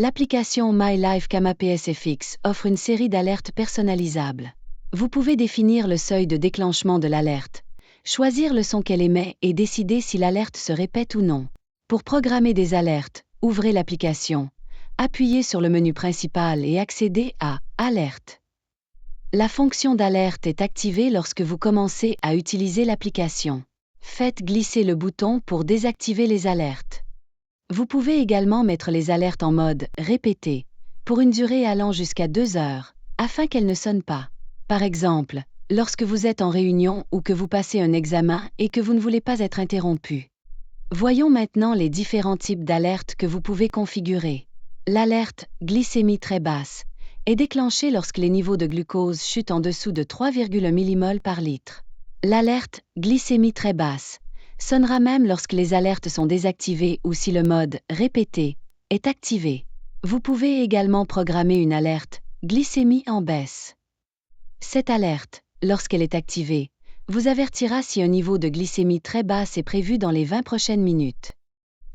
L'application My Life Kama PSFX offre une série d'alertes personnalisables. Vous pouvez définir le seuil de déclenchement de l'alerte, choisir le son qu'elle émet et décider si l'alerte se répète ou non. Pour programmer des alertes, ouvrez l'application, appuyez sur le menu principal et accédez à « Alerte ». La fonction d'alerte est activée lorsque vous commencez à utiliser l'application. Faites glisser le bouton pour désactiver les alertes. Vous pouvez également mettre les alertes en mode « Répéter » pour une durée allant jusqu'à 2 heures, afin qu'elles ne sonnent pas. Par exemple, lorsque vous êtes en réunion ou que vous passez un examen et que vous ne voulez pas être interrompu. Voyons maintenant les différents types d'alertes que vous pouvez configurer. L'alerte « Glycémie très basse » est déclenchée lorsque les niveaux de glucose chutent en dessous de 3,1 mmol par litre. L'alerte « Glycémie très basse » sonnera même lorsque les alertes sont désactivées ou si le mode « Répéter » est activé. Vous pouvez également programmer une alerte « Glycémie en baisse ». Cette alerte, lorsqu'elle est activée, vous avertira si un niveau de glycémie très basse est prévu dans les 20 prochaines minutes.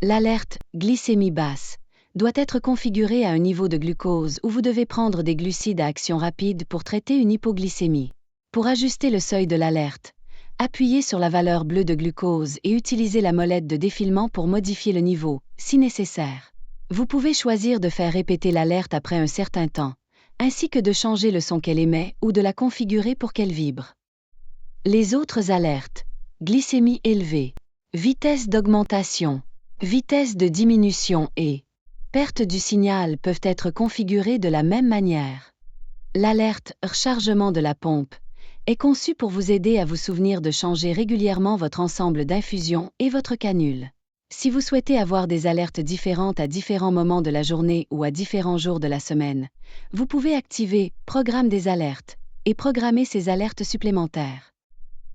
L'alerte « Glycémie basse » doit être configurée à un niveau de glucose où vous devez prendre des glucides à action rapide pour traiter une hypoglycémie. Pour ajuster le seuil de l'alerte, appuyez sur la valeur bleue de glucose et utilisez la molette de défilement pour modifier le niveau, si nécessaire. Vous pouvez choisir de faire répéter l'alerte après un certain temps, ainsi que de changer le son qu'elle émet ou de la configurer pour qu'elle vibre. Les autres alertes, glycémie élevée, vitesse d'augmentation, vitesse de diminution et perte du signal peuvent être configurées de la même manière. L'alerte « Rechargement de la pompe » est conçue pour vous aider à vous souvenir de changer régulièrement votre ensemble d'infusions et votre canule. Si vous souhaitez avoir des alertes différentes à différents moments de la journée ou à différents jours de la semaine, vous pouvez activer « Programme des alertes » et programmer ces alertes supplémentaires.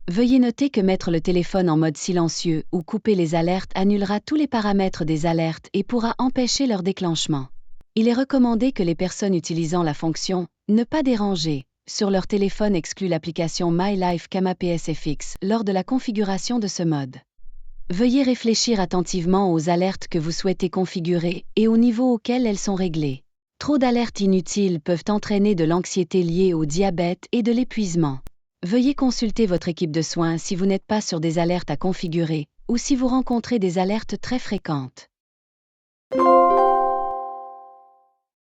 Veuillez noter que mettre le téléphone en mode silencieux ou couper les alertes annulera tous les paramètres des alertes et pourra empêcher leur déclenchement. Il est recommandé que les personnes utilisant la fonction « Ne pas déranger » sur leur téléphone excluent l'application My Life Kama PSFX lors de la configuration de ce mode. Veuillez réfléchir attentivement aux alertes que vous souhaitez configurer et au niveau auquel elles sont réglées. Trop d'alertes inutiles peuvent entraîner de l'anxiété liée au diabète et de l'épuisement. Veuillez consulter votre équipe de soins si vous n'êtes pas sur des alertes à configurer ou si vous rencontrez des alertes très fréquentes.